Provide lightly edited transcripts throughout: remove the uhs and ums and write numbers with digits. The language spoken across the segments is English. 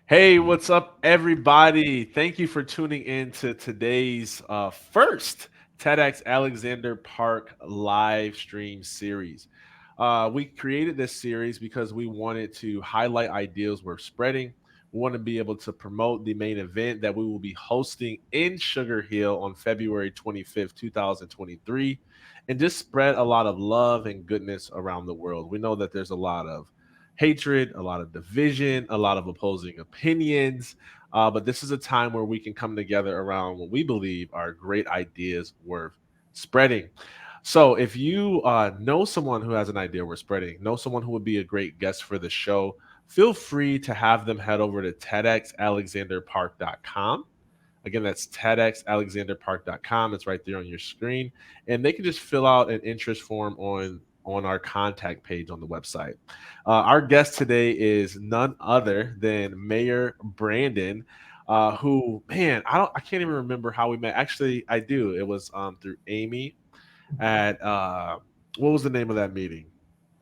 Hey, what's up, everybody? Thank you for tuning in to today's first TEDx Alexander Park live stream series. We created this series because we wanted to highlight ideas worth spreading. We want to be able to promote the main event that we will be hosting in Sugar Hill on February 25th, 2023, and just spread a lot of love and goodness around the world. We know that there's a lot of hatred, a lot of division, a lot of opposing opinions. But this is a time where we can come together around what we believe are great ideas worth spreading. So, if you know someone who has an idea worth spreading, know someone who would be a great guest for the show, feel free to have them head over to TEDxAlexanderPark.com. Again, that's TEDxAlexanderPark.com. It's right there on your screen. And they can just fill out an interest form on our contact page on the website. Our guest today is none other than Mayor Brandon, who, man, I can't even remember how we met. Actually, I do. It was through Amy at what was the name of that meeting?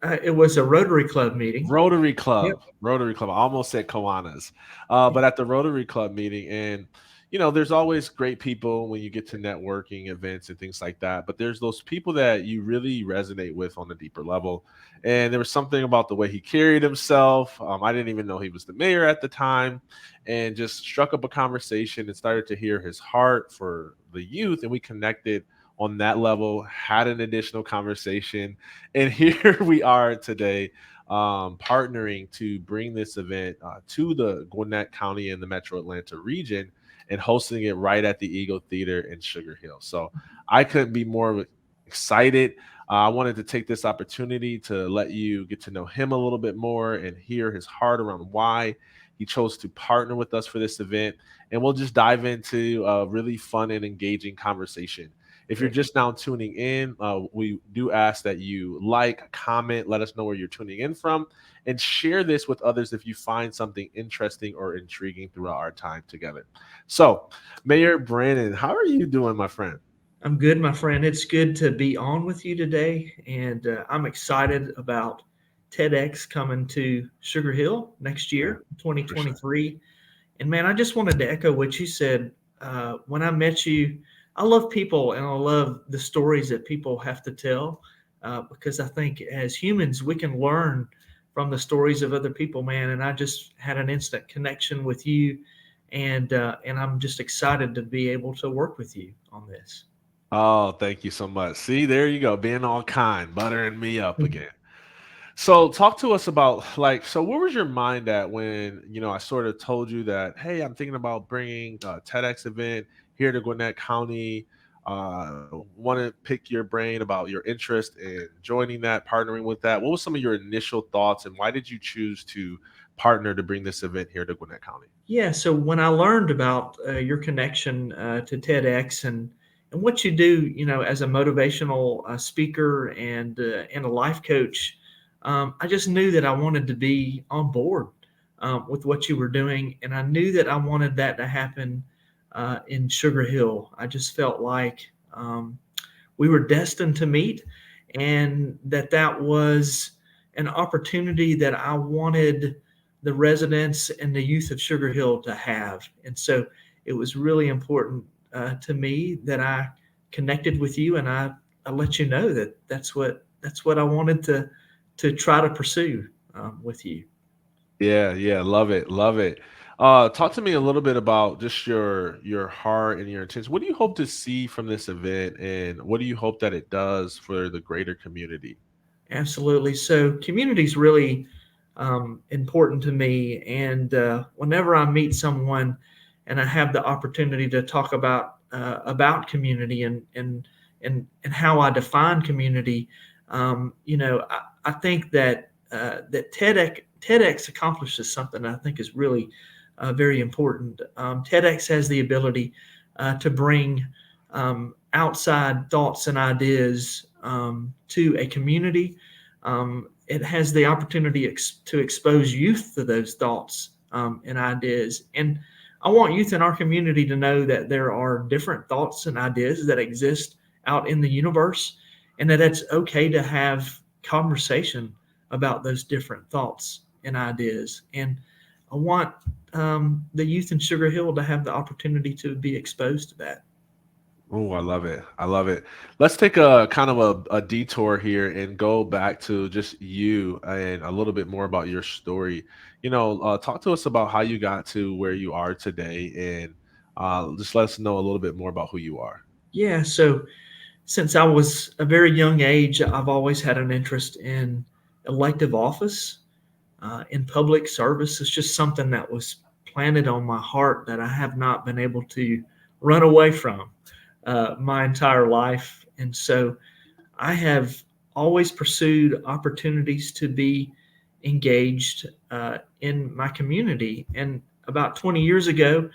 It was a Rotary Club meeting. Rotary Yep. Club, Rotary Club. I almost said Kiwanis, but at the Rotary Club meeting, and there's always great people when you get to networking events and things like that. But there's those people that you really resonate with on a deeper level. And there was something about the way he carried himself. I didn't even know he was the mayor at the time, and just struck up a conversation and started to hear his heart for the youth, and we connected on that level. Had an additional conversation, and here we are today partnering to bring this event to the Gwinnett County and the Metro Atlanta region and hosting it right at the Eagle Theater in Sugar Hill. So I couldn't be more excited. I wanted to take this opportunity to let you get to know him a little bit more and hear his heart around why he chose to partner with us for this event. And we'll just dive into a really fun and engaging conversation. If you're Great. just now tuning in, we do ask that you like, comment, let us know where you're tuning in from, and share this with others if you find something interesting or intriguing throughout our time together. So, Mayor Brandon, how are you doing, my friend? I'm good, my friend. It's good to be on with you today, and I'm excited about TEDx coming to Sugar Hill next Yeah, year, for sure. 2023. And man, I just wanted to echo what you said. When I met you, I love people and I love the stories that people have to tell because I think as humans, we can learn from the stories of other people, man. And I just had an instant connection with you, and I'm just excited to be able to work with you on this. Oh, thank you so much. See, there you go, being all kind, buttering me up again. So talk to us about so where was your mind at when, I sort of told you that, hey, I'm thinking about bringing a TEDx event here to Gwinnett County. Want to pick your brain about your interest in joining that, partnering with that. What was some of your initial thoughts and why did you choose to partner to bring this event here to Gwinnett County? Yeah, so when I learned about your connection to TEDx and what you do, as a motivational speaker and a life coach, I just knew that I wanted to be on board with what you were doing, and I knew that I wanted that to happen in Sugar Hill. I just felt like we were destined to meet, and that was an opportunity that I wanted the residents and the youth of Sugar Hill to have. And so it was really important to me that I connected with you, and I let you know that that's what I wanted to try to pursue with you. Yeah, yeah, love it, love it. Talk to me a little bit about just your heart and your intention. What do you hope to see from this event, and what do you hope that it does for the greater community? Absolutely. So community is really important to me, and whenever I meet someone and I have the opportunity to talk about community and how I define community, I think that TEDx accomplishes something I think is really very important. TEDx has the ability to bring outside thoughts and ideas to a community. It has the opportunity to expose youth to those thoughts and ideas. And I want youth in our community to know that there are different thoughts and ideas that exist out in the universe, and that it's okay to have conversation about those different thoughts and ideas. And I want the youth in Sugar Hill to have the opportunity to be exposed to that. Oh, I love it. I love it. Let's take a kind of a detour here and go back to just you and a little bit more about your story. Talk to us about how you got to where you are today, and just let us know a little bit more about who you are. Yeah, so since I was a very young age, I've always had an interest in elective office, in public service. It's just something that was planted on my heart that I have not been able to run away from my entire life. And so I have always pursued opportunities to be engaged in my community. And about 20 years ago,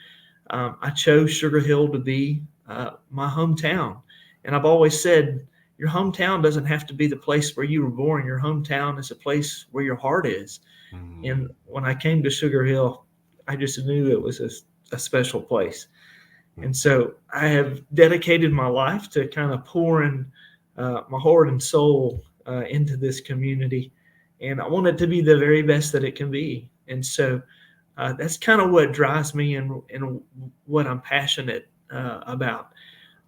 I chose Sugar Hill to be my hometown. And I've always said, your hometown doesn't have to be the place where you were born. Your hometown is a place where your heart is. Mm, And when I came to Sugar Hill, I just knew it was a special place. mm. And so I have dedicated my life to kind of pouring my heart and soul into this community. And I want it to be the very best that it can be. And so that's kind of what drives me and what I'm passionate about.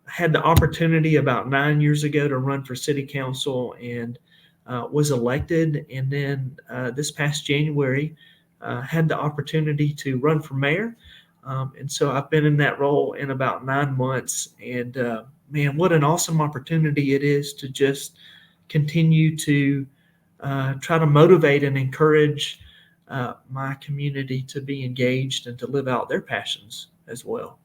I had the opportunity about 9 years ago to run for city council and was elected. And then this past January, had the opportunity to run for mayor. And so I've been in that role in about 9 months. And man, what an awesome opportunity it is to just continue to try to motivate and encourage my community to be engaged and to live out their passions as well.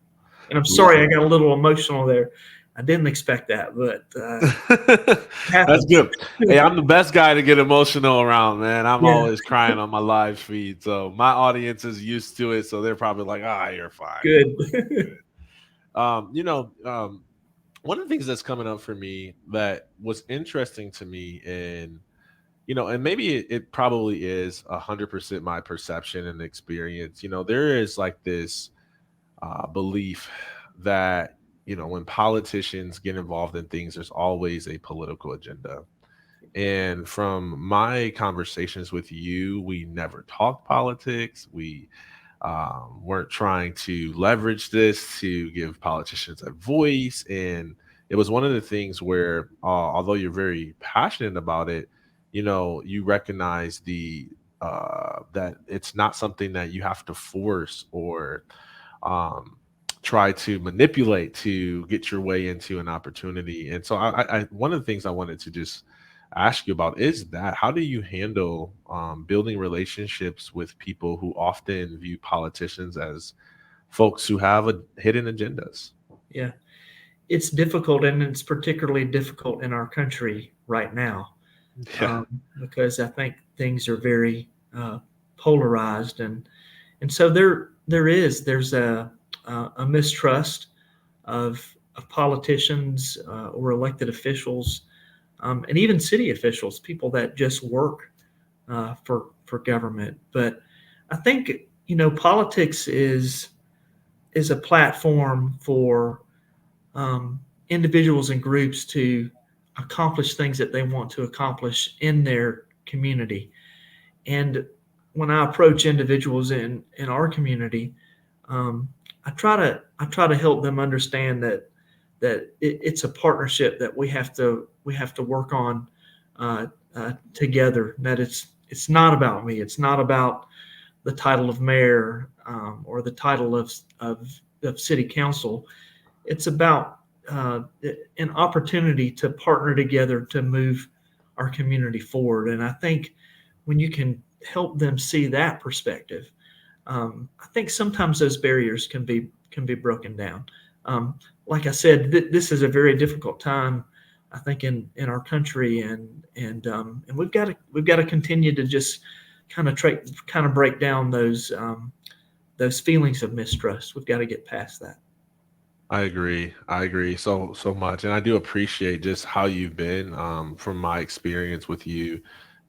And I'm sorry I got a little emotional there. I didn't expect that, but it That's happens. good. Hey, I'm the best guy to get emotional around, man. I'm Yeah, always crying on my live feed, so my audience is used to it. So they're probably like, "Ah, you're fine. You're good. good." One of the things that's coming up for me that was interesting to me, and maybe it probably is 100% my perception and experience. There is like this belief that when politicians get involved in things, there's always a political agenda. And from my conversations with you, we never talked politics. We weren't trying to leverage this to give politicians a voice. And it was one of the things where, although you're very passionate about it, you recognize that it's not something that you have to force or um, try to manipulate to get your way into an opportunity. And so, one of the things I wanted to just ask you about is that how do you handle building relationships with people who often view politicians as folks who have hidden agendas? Yeah, it's difficult, and it's particularly difficult in our country right now Yeah, because I think things are very polarized, and so there's a mistrust of politicians or elected officials, and even city officials, people that just work for government. But I think politics is a platform for individuals and groups to accomplish things that they want to accomplish in their community. And when I approach individuals in our community, um, I try to help them understand that it's a partnership that we have to work on together. That it's not about me. It's not about the title of mayor or the title of city council. It's about an opportunity to partner together to move our community forward. And I think when you can help them see that perspective, I think sometimes those barriers can be broken down. Um, like I said, this is a very difficult time, I think, in our country, and we've got to continue to just kind of break down those feelings of mistrust. We've got to get past that. I agree. I agree so much, and I do appreciate just how you've been. From my experience with you,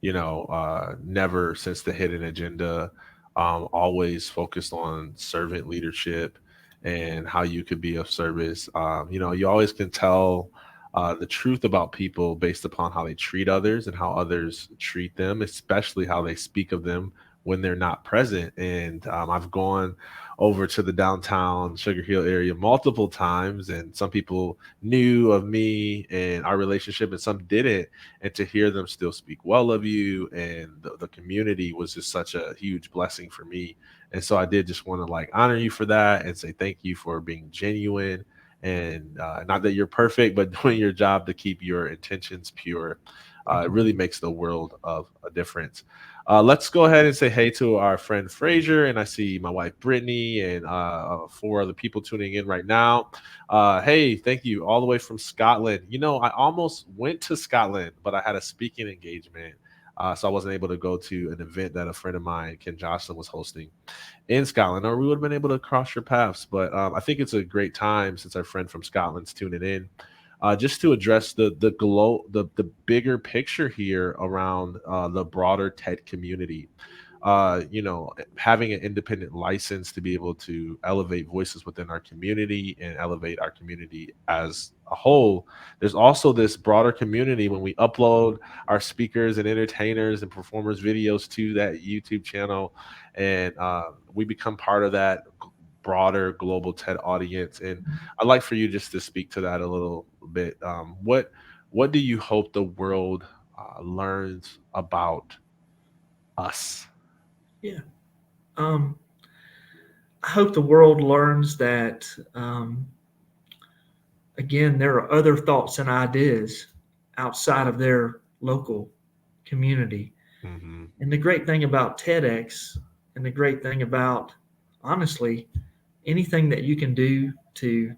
never since the hidden agenda, always focused on servant leadership and how you could be of service. You always can tell the truth about people based upon how they treat others and how others treat them, especially how they speak of them when they're not present. And I've gone over to the downtown Sugar Hill area multiple times, and some people knew of me and our relationship, and some didn't. And to hear them still speak well of you and the community was just such a huge blessing for me. And so I did just want to like honor you for that and say thank you for being genuine, and not that you're perfect, but doing your job to keep your intentions pure. It really makes the world of a difference. Let's go ahead and say hey to our friend Fraser, and I see my wife Brittany and four other people tuning in right now. Hey, thank you, all the way from Scotland. You know, I almost went to Scotland, but I had a speaking engagement, so I wasn't able to go to an event that a friend of mine, Ken Jocelyn, was hosting in Scotland, or we would have been able to cross your paths. But I think it's a great time since our friend from Scotland's tuning in, just to address the bigger picture here around the broader TED community. You know, having an independent license to be able to elevate voices within our community and elevate our community as a whole. There's also this broader community when we upload our speakers and entertainers and performers videos to that YouTube channel, and we become part of that broader global TED audience. And I'd like for you just to speak to that a little bit. What do you hope the world learns about us? Yeah. Um, I hope the world learns that, again, there are other thoughts and ideas outside of their local community. Hmm. And the great thing about TEDx, and the great thing about, honestly, anything that you can do to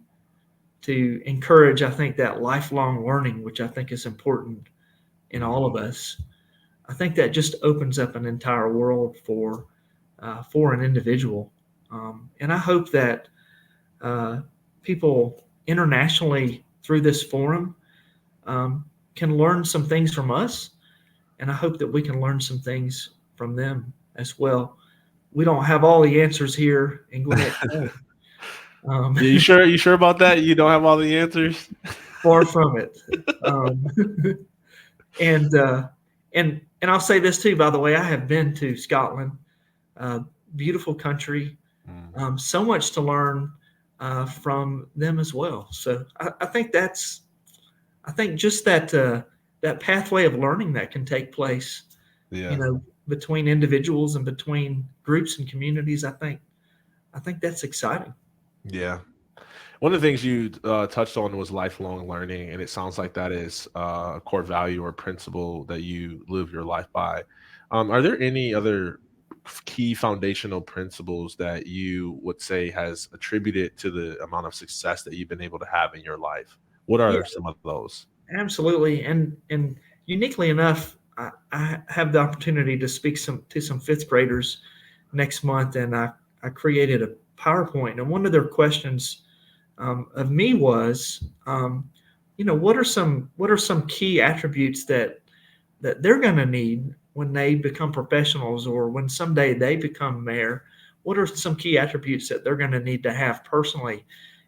encourage, I think, that lifelong learning, which I think is important in all of Hmm. us. I think that just opens up an entire world for an individual, and I hope that uh, people internationally through this forum can learn some things from us, and I hope that we can learn some things from them as well. We don't have all the answers here in Gwinnett County. Um, Yeah, you sure? You sure about that? You don't have all the answers? far from it. Um, and and I'll say this too. By the way, I have been to Scotland. Uh, Beautiful country. Mm, So much to learn from them as well. So I think that's I think just that pathway of learning that can take place, you yeah, know, between individuals and between groups and communities. I think that's exciting. yeah. One of the things you touched on was lifelong learning, and it sounds like that is a core value or principle that you live your life by. Are there any other key foundational principles that you would say has attributed to the amount of success that you've been able to have in your life? What Yeah, are some of those? absolutely. And uniquely enough, I have the opportunity to speak to some fifth graders next month, and I created a PowerPoint, and one of their questions of me was, what are some key attributes that they're going to need when they become professionals or when someday they become mayor? What are some key attributes that they're going to need to have personally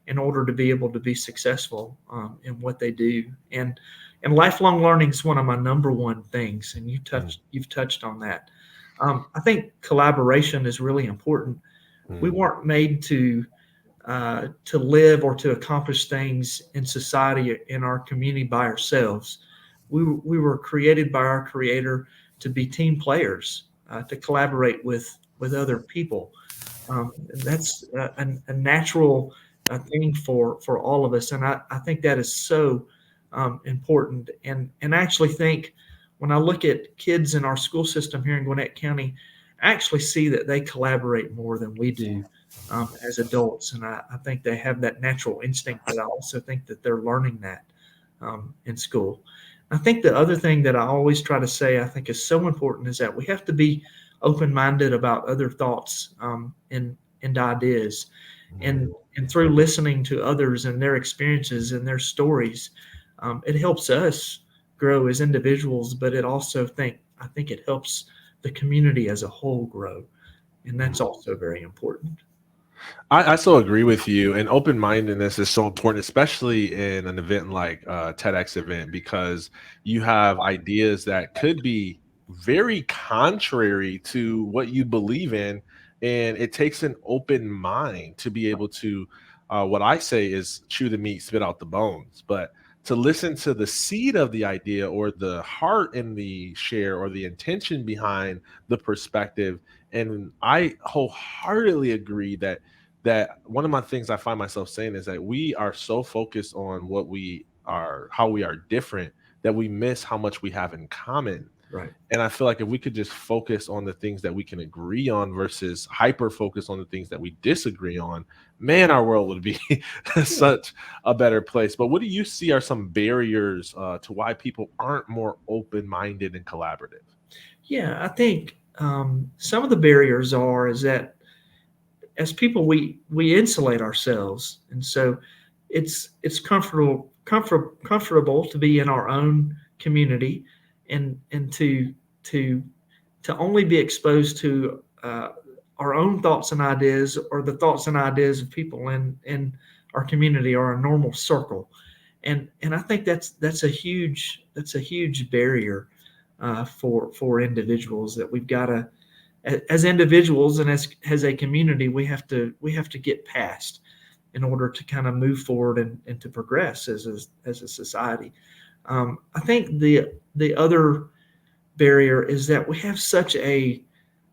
in order to be able to be successful in what they do? And lifelong learning is one of my number one things, and Mm, you've touched on that. I think collaboration is really important. We mm, weren't made to live or to accomplish things in society in our community by ourselves. We were created by our Creator to be team players, to collaborate with other people. And that's a natural thing for all of us, and I think that is so important. And I actually think when I look at kids in our school system here in Gwinnett County, I actually see that they collaborate more than we do as adults, and I think they have that natural instinct. But I also think that they're learning that in school. I think the other thing that I always try to say I think is so important is that we have to be open-minded about other thoughts and ideas, mm. and through listening to others and their experiences and their stories, it helps us grow as individuals, but it also I think it helps the community as a whole grow, and that's also very important. I so agree with you. And open mindedness is so important, especially in an event like TEDx event, because you have ideas that could be very contrary to what you believe in, and it takes an open mind to be able to, what I say is chew the meat, spit out the bones, but to listen to the seed of the idea or the heart in the share or the intention behind the perspective. And I wholeheartedly agree that one of my things I find myself saying is that we are so focused on what we are, how we are different, that we miss how much we have in common. Right. And I feel like if we could just focus on the things that we can agree on versus hyper focus on the things that we disagree on, man, our world would be Yeah. such a better place. But what do you see are some barriers to why people aren't more open minded and collaborative? Yeah, I think some of the barriers are is that as people we insulate ourselves, and so it's comfortable to be in our own community, and to to only be exposed to our own thoughts and ideas, or the thoughts and ideas of people in our community, or a normal circle. And I think that's a huge barrier for individuals, that we've got to, as individuals and as a community, we have to get past in order to kind of move forward and to progress as a society. I think the other barrier is that we have such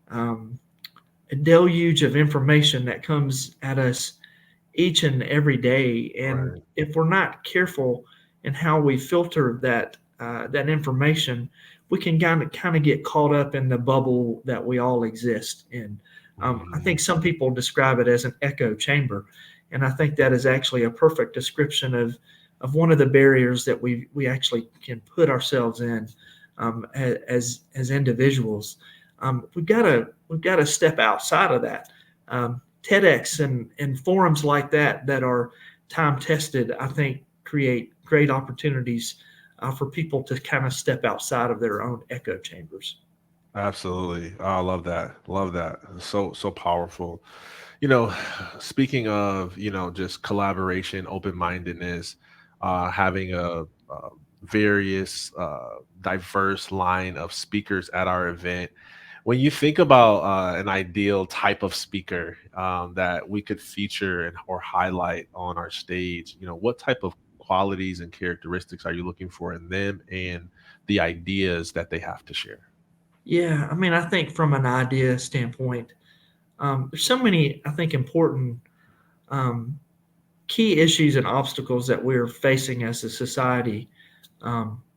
um, a deluge of information that comes at us each and every day, and Right. if we're not careful in how we filter that information, we can kind of get caught up in the bubble that we all exist in. I Mm, think some people describe it as an echo chamber, and I think that is actually a perfect description of one of the barriers that we actually can put ourselves in as individuals. We've got to step outside of that. TEDx and forums like that are time tested, I think, create great opportunities for people to kind of step outside of their own echo chambers. absolutely. Oh, I love that. Love that. So powerful. You know, speaking of, just collaboration, open-mindedness, having a various diverse line of speakers at our event. When you think about an ideal type of speaker that we could feature and or highlight on our stage, what type of qualities and characteristics are you looking for in them and the ideas that they have to share? Yeah, I mean, I think from an idea standpoint, there's so many, I think, important um, key issues and obstacles that we're facing as a society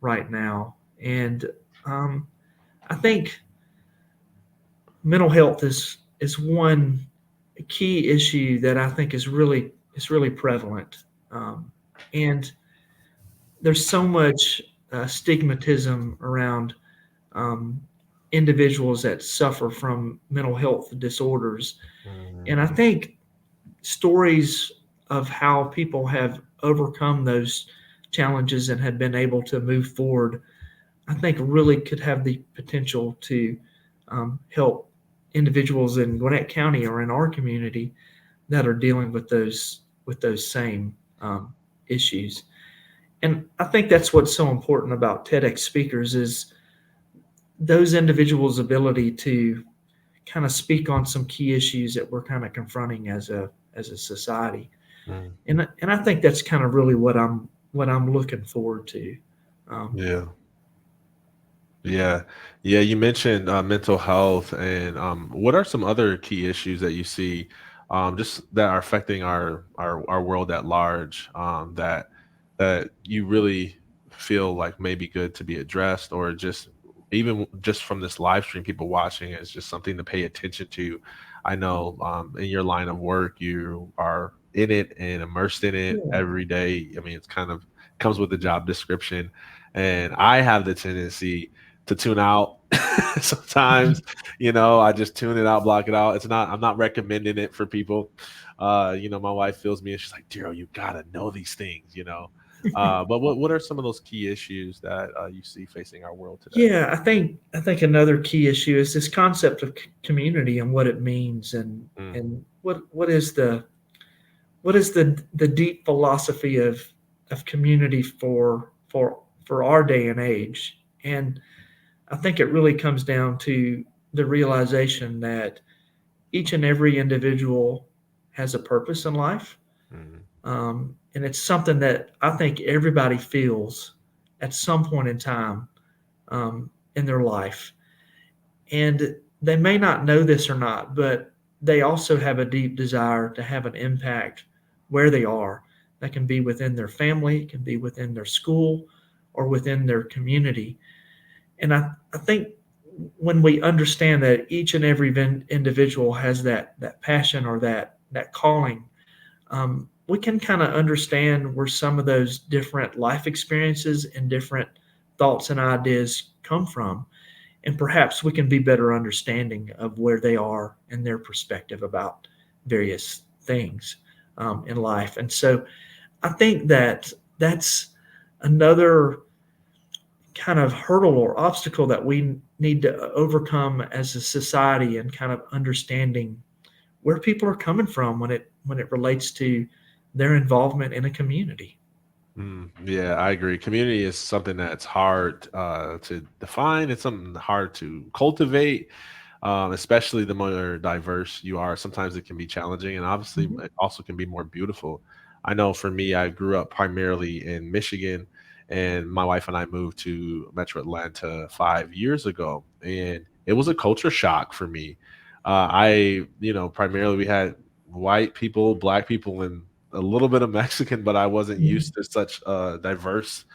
right now. And I think mental health is one key issue that I think is really prevalent. Um, and there's so much stigmatism around um, individuals that suffer from mental health disorders. And I Mm, think stories of how people have overcome those challenges and have been able to move forward, I think really could have the potential to help individuals in Gwinnett County or in our community that are dealing with those same issues. And I think that's what's so important about TEDx speakers is those individuals' ability to kind of speak on some key issues that we're kind of confronting as a society. mm. And I think that's kind of really what I'm looking forward to. Um, Yeah. Yeah. Yeah. You mentioned mental health, and what are some other key issues that you see just that are affecting our world at large that you really feel like may be good to be addressed, or just even just from this live stream, people watching, it's just something to pay attention to. I know in your line of work, you are in it and immersed in it yeah, every day. I mean, it's kind of comes with the job description. And I have the tendency to tune out sometimes. I just tune it out, block it out. I'm not recommending it for people. My wife feels me and she's like, Daryl, you gotta know these things. But what are some of those key issues that you see facing our world today? yeah. I think another key issue is this concept of community and what it means, and Mm, and what is the deep philosophy of community for our day and age. And I think it really comes down to the realization that each and every individual has a purpose in life. Mm, And it's something that I think everybody feels at some point in time in their life. And they may not know this or not, but they also have a deep desire to have an impact where they are. That can be within their family, it can be within their school, or within their community. And I think when we understand that each and every individual has that passion or that calling, we can kind of understand where some of those different life experiences and different thoughts and ideas come from, and perhaps we can be better understanding of where they are and their perspective about various things in life. And so I think that that's another kind of hurdle or obstacle that we need to overcome as a society, and kind of understanding where people are coming from when it relates to their involvement in a community. yeah, I agree. Community is something that's hard to define. It's something hard to cultivate, especially the more diverse you are. Sometimes it can be challenging, and obviously, Mhm. it also can be more beautiful. I know for me, I grew up primarily in Michigan, and my wife and I moved to Metro Atlanta 5 years ago, and it was a culture shock for me. Primarily we had white people, black people, and a little bit of Mexican, but I wasn't Mhm. used to such a diverse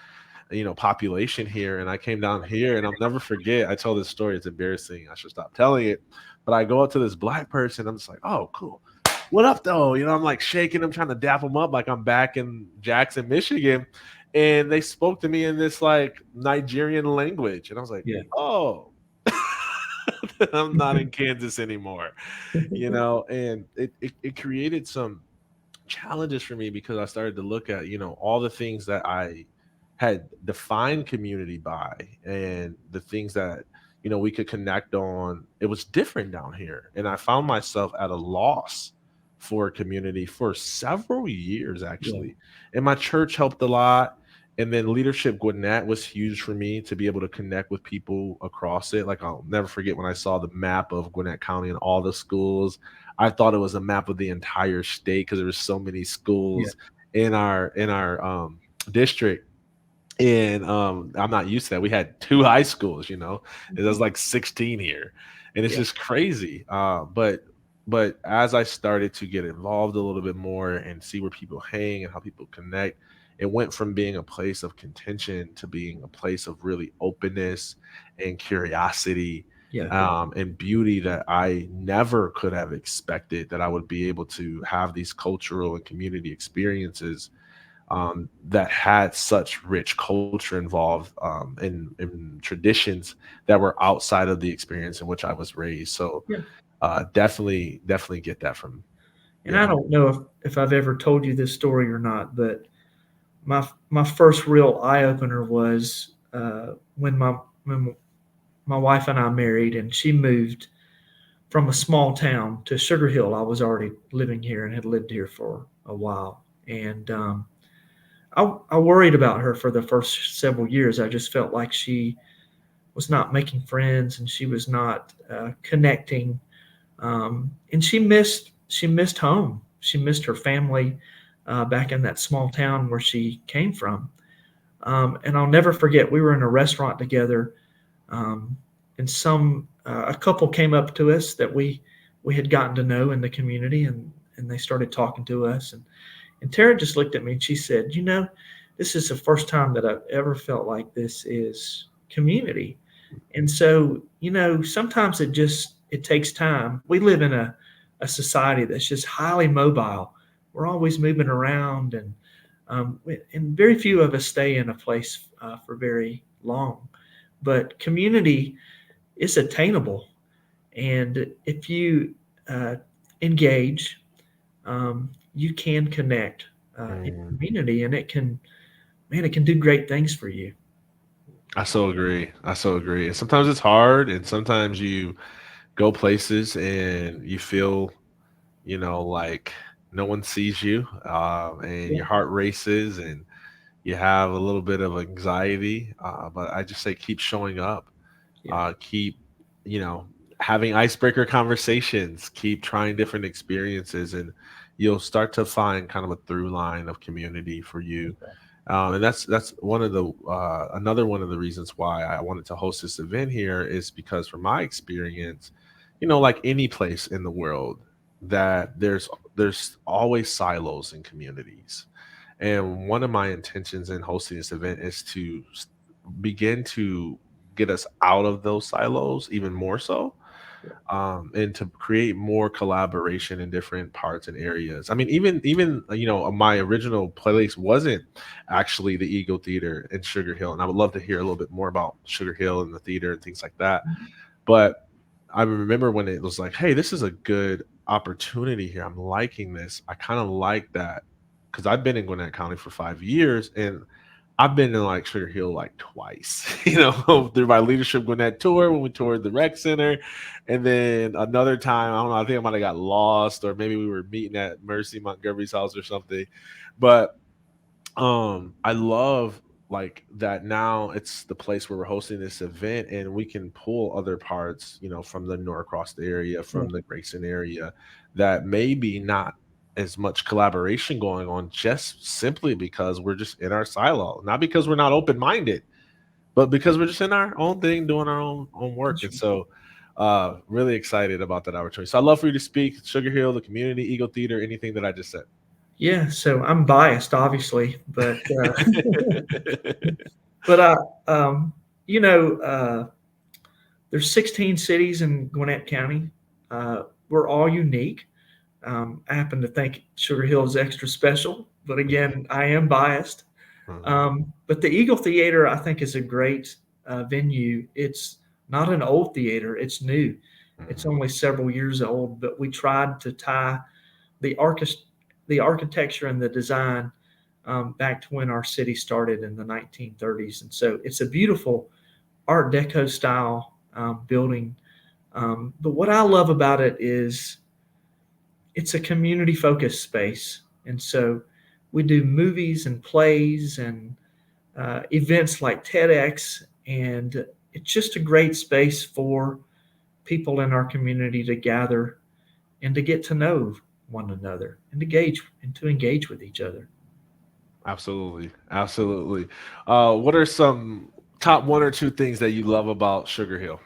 population here. And I came down here, and I'll never forget. I tell this story, it's embarrassing, I should stop telling it. But I go up to this black person, I'm just like, oh, cool, what up though? I'm like shaking them, trying to dap them up like I'm back in Jackson, Michigan. And they spoke to me in this like Nigerian language, and I was like, Yeah. oh, I'm not in Kansas anymore. And it created some challenges for me, because I started to look at, all the things that I had defined community by, and the things that, we could connect on. It was different down here. And I found myself at a loss for a community for several years, Yeah. actually. And my church helped a lot. And then leadership Gwinnett was huge for me to be able to connect with people across it. Like, I'll never forget when I saw the map of Gwinnett County and all the schools. I thought it was a map of the entire state, because there were so many Yeah. schools in our district. And I'm not used to that. We had two high schools, and there's like 16 here, and it's Yeah. just crazy. But as I started to get involved a little bit more and see where people hang and how people connect, it went from being a place of contention to being a place of really openness and curiosity, Yeah. and beauty, that I never could have expected that I would be able to have these cultural and community experiences, that had such rich culture involved, in traditions that were outside of the experience in which I was raised. So Yeah. definitely get that from. And I Yeah. don't know if I've ever told you this story or not, but my first real eye opener was when my wife and I married, and she moved from a small town to Sugar Hill. I was already living here and had lived here for a while, and I worried about her for the first several years. I just felt like she was not making friends, and she was not connecting, and she missed home. She missed her family back in that small town where she came from. And I'll never forget, we were in a restaurant together, um, and a couple came up to us that we had gotten to know in the community, and they started talking to us, and Tara just looked at me and she said, this is the first time that I've ever felt like this is community. And so, sometimes it takes time. We live in a society that's just highly mobile. We're always moving around, and very few of us stay in a place for very long. But community is attainable, and if you uh, engage, you can connect in Mm, community, and it can do great things for you. I so agree. I so agree. And sometimes it's hard, and sometimes you go places and you feel, like no one sees you, and Yeah. your heart races, and you have a little bit of anxiety. But I just say keep showing up. Yeah. Keep, you know, having icebreaker conversations, keep trying different experiences, and you'll start to find kind of a through line of community for you. And that's one of the another one of the reasons why I wanted to host this event here is because from my experience, like any place in the world, that there's always silos in communities. And one of my intentions in hosting this event is to begin to get us out of those silos even more so, Yeah. and to create more collaboration in different parts and areas. I mean, even my original place wasn't actually the Eagle Theater in Sugar Hill, and I would love to hear a little bit more about Sugar Hill and the theater and things like that. But I remember when it was like, hey, this is a good opportunity here. I'm liking this. I kind of like that because I've been in Gwinnett County for 5 years, and I've been in like Sugar Hill like twice, through my leadership Gwinnett tour when we toured the rec center. And then another time, I don't know, I think I might have got lost, or maybe we were meeting at Mercy Montgomery's house or something. But I love like that now it's the place where we're hosting this event, and we can pull other parts, from the Norcross area, Yeah. from the Grayson area, that maybe not as much collaboration going on, just simply because we're just in our silo, not because we're not open-minded, but because we're just in our own thing, doing our own work. That's And right. so really excited about that opportunity. So I'd love for you to speak. Sugar Hill, the community, Eagle Theater, anything that I just said. Yeah. So I'm biased, obviously, but um, you know, there's 16 cities in Gwinnett County. We're all unique. I happen to think Sugar Hill is extra special, but again, I am biased. Mhm, But the Eagle Theater, I think, is a great venue. It's not an old theater; it's new. It's mhm, only several years old, but we tried to tie the the architecture and the design back to when our city started in the 1930s, and so it's a beautiful Art Deco style building. But what I love about it is it's a community focused space, and so we do movies and plays and events like TEDx, and it's just a great space for people in our community to gather and to get to know one another and to engage with each other. absolutely, absolutely. What are some top one or two things that you love about Sugar Hill?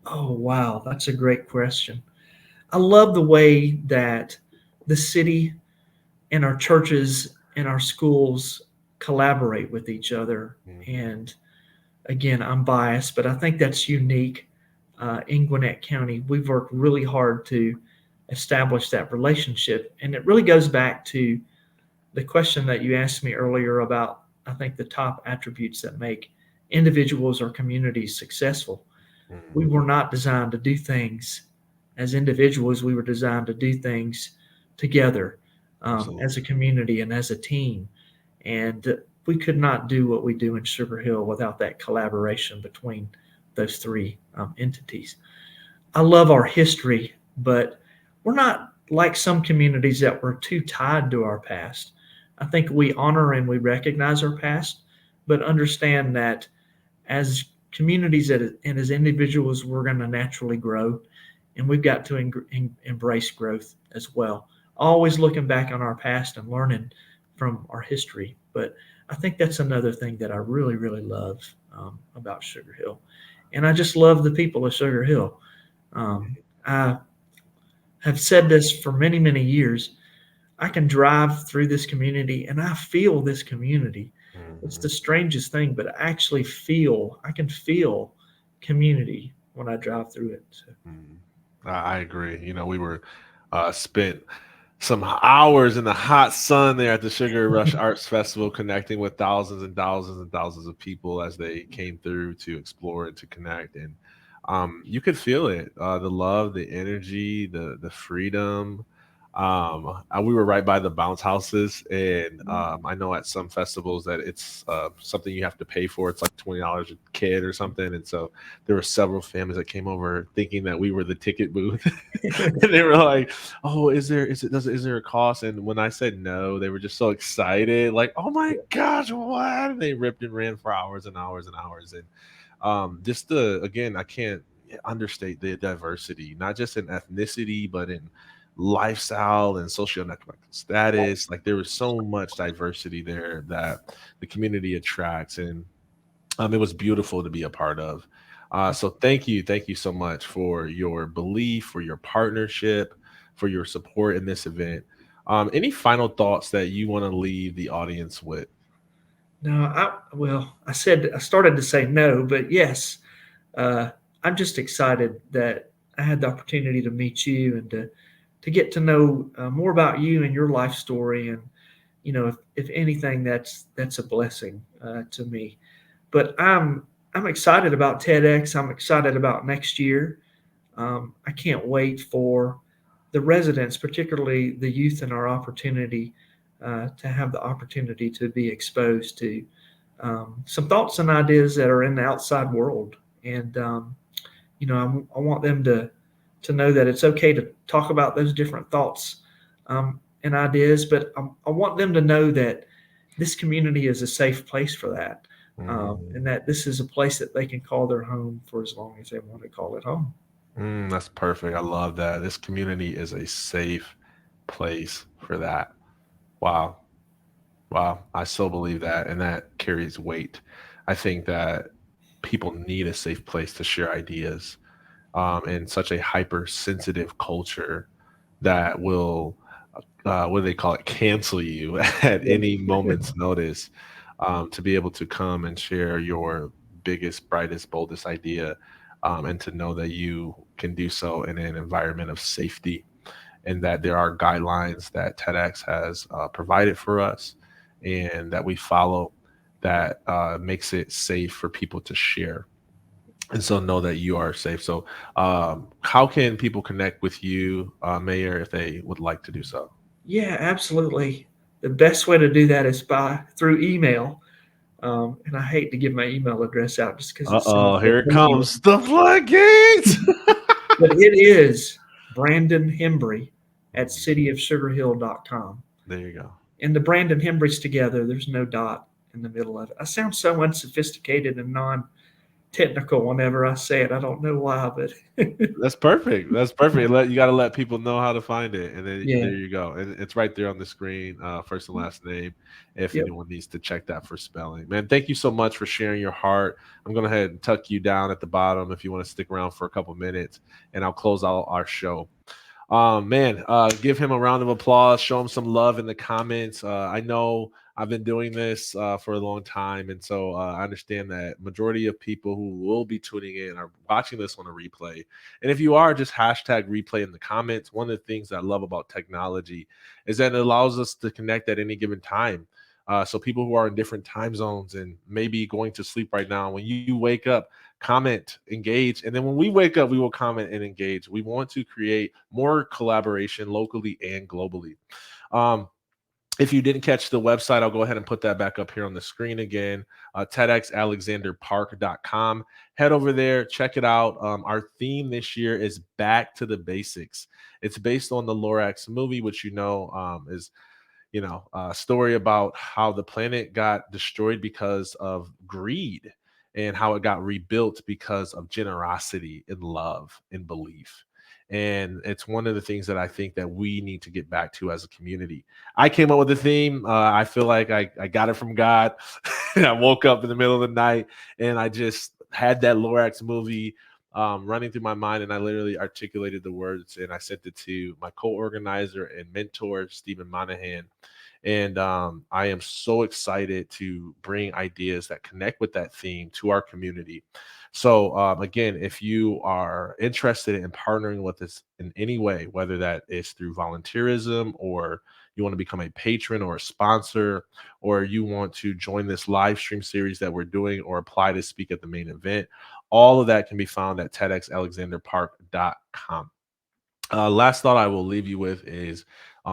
Oh wow, that's a great question. I love the way that the city and our churches and our schools collaborate with each other. Mhm, And again, I'm biased, but I think that's unique in Gwinnett County. We've worked really hard to establish that relationship. And it really goes back to the question that you asked me earlier about, I think, the top attributes that make individuals or communities successful. We mhm, were not designed to do things as individuals, we were designed to do things together as a absolutely. community and as a team. And we could not do what we do in Sugar Hill without that collaboration between those three entities. I love our history, but we're not like some communities that were too tied to our past. I think we honor and we recognize our past, but understand that as communities and as individuals, we're going to naturally grow, and we've got to embrace growth as well. Always looking back on our past and learning from our history. But I think that's another thing that I really, really love about Sugar Hill. And I just love the people of Sugar Hill. I have said this for many, many years. I can drive through this community and I feel this community. It's the Mhm, strangest thing, but I can feel community when I drive through it. So, mhm. I agree. We were spent some hours in the hot sun there at the Sugar Rush Arts Festival, connecting with thousands and thousands and thousands of people as they came through to explore and to connect. And you could feel it, the love, the energy, the freedom. We were right by the bounce houses, and I know at some festivals that it's something you have to pay for. It's like $20 a kid or something. And so there were several families that came over thinking that we were the ticket booth, and they were like, "Oh, is there a cost?" And when I said no, they were just so excited, like, "Oh my gosh, what?" And they ripped and ran for hours and hours and hours. And Just the again, I can't understate the diversity, not just in ethnicity, but in lifestyle and socioeconomic status. Like there was so much diversity there that the community attracts, and it was beautiful to be a part of. So thank you so much for your belief, for your partnership, for your support in this event. Any final thoughts that you want to leave the audience with? No, I said I started to say no, but yes, uh, I'm just excited that I had the opportunity to meet you and to get to know more about you and your life story. And if anything, that's a blessing to me. But I'm excited about TEDx. I'm excited about next year. I can't wait for the residents, particularly the youth in our opportunity, to have the opportunity to be exposed to some thoughts and ideas that are in the outside world. And I want them to know that it's okay to talk about those different thoughts and ideas, but I want them to know that this community is a safe place for that, Mm, and that this is a place that they can call their home for as long as they want to call it home. that's perfect. I love that. This community is a safe place for that. Wow. Wow. I so believe that. And that carries weight. I think that people need a safe place to share ideas in such a hypersensitive culture that will, what do they call it, cancel you at any moment's notice, to be able to come and share your biggest, brightest, boldest idea, and to know that you can do so in an environment of safety, and that there are guidelines that TEDx has provided for us and that we follow that makes it safe for people to share. And so know that you are safe. So, how can people connect with you, Mayor, if they would like to do so? Yeah, absolutely. The best way to do that is by through email. And I hate to give my email address out just because it Uh sounds oh, so here it mean. comes. The floodgates. But it is Brandon Hembree at cityofsugarhill.com. There you go. And the Brandon Hembree's together. There's no dot in the middle of it. I sound so unsophisticated and non technical whenever I say it. I don't know why, but That's perfect. That's perfect. You got to let people know how to find it, and then yeah. there you go. And it's right there on the screen, first and last name. If Yep. anyone needs to check that for spelling, man, thank you so much for sharing your heart. I'm going to head and tuck you down at the bottom if you want to stick around for a couple minutes, and I'll close out our show. Man, give him a round of applause. Show him some love in the comments. I know I've been doing this for a long time, and so I understand that majority of people who will be tuning in are watching this on a replay. And if you are, just hashtag replay in the comments. One of the things that I love about technology is that it allows us to connect at any given time. So people who are in different time zones and maybe going to sleep right now, when you wake up, comment, engage, and then when we wake up, we will comment and engage. We want to create more collaboration locally and globally. Um, if you didn't catch the website, I'll go ahead and put that back up here on the screen again. TEDxAlexanderPark.com. Head over there, check it out. Our theme this year is back to the basics. It's based on the Lorax movie, which is a story about how the planet got destroyed because of greed and how it got rebuilt because of generosity and love and belief. And it's one of the things that I think that we need to get back to as a community. I came up with the theme. I feel like I got it from God. I woke up in the middle of the night and I just had that Lorax movie running through my mind, and I literally articulated the words and I sent it to my co-organizer and mentor, Stephen Monahan. And I am so excited to bring ideas that connect with that theme to our community. So, again, if you are interested in partnering with us in any way, whether that is through volunteerism or you want to become a patron or a sponsor, or you want to join this live stream series that we're doing or apply to speak at the main event, all of that can be found at TEDxAlexanderPark.com. Last thought I will leave you with is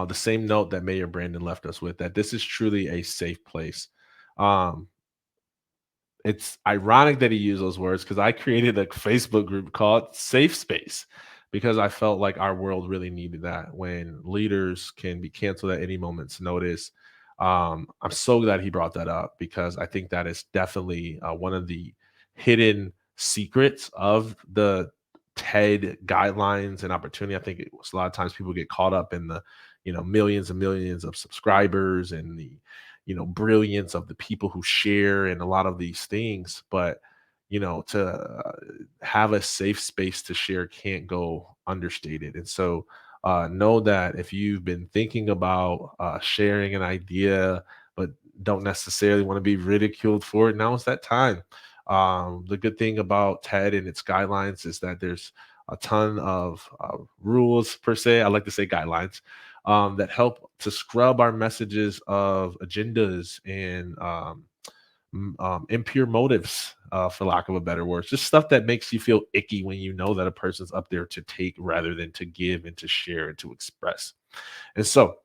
the same note that Mayor Brandon left us with, that this is truly a safe place. Um, it's ironic that he used those words because I created a Facebook group called Safe Space because I felt like our world really needed that when leaders can be canceled at any moment's notice. I'm so glad he brought that up because I think that is definitely one of the hidden secrets of the TED guidelines and opportunity. I think it was a lot of times people get caught up in the, millions and millions of subscribers and the, brilliance of the people who share and a lot of these things. But, to have a safe space to share can't go understated. And so, know that if you've been thinking about sharing an idea, but don't necessarily want to be ridiculed for it, now is that time. The good thing about TED and its guidelines is that there's a ton of rules, per se. I like to say guidelines, that help to scrub our messages of agendas and impure motives, for lack of a better word. Just stuff that makes you feel icky when you know that a person's up there to take rather than to give and to share and to express. And so,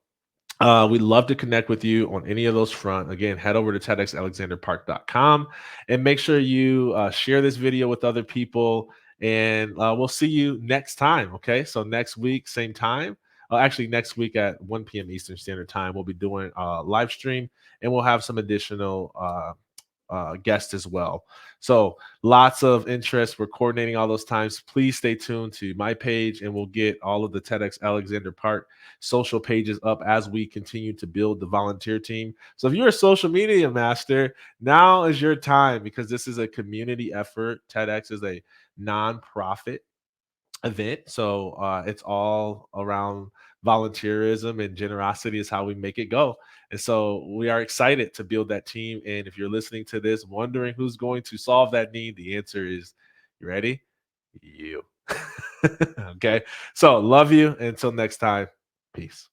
we'd love to connect with you on any of those front. Again, head over to TEDxAlexanderPark.com and make sure you share this video with other people. And we'll see you next time. Okay. So next week, same time. Actually, next week at 1 p.m. Eastern Standard Time, we'll be doing a live stream and we'll have some additional guests as well. So lots of interest. We're coordinating all those times. Please stay tuned to my page and we'll get all of the TEDx Alexander Park social pages up as we continue to build the volunteer team. So if you're a social media master, now is your time because this is a community effort. TEDx is a nonprofit event. So it's all around volunteerism and generosity is how we make it go. And so we are excited to build that team. And if you're listening to this, wondering who's going to solve that need, the answer is you ready? You. Okay. So love you. Until next time. Peace.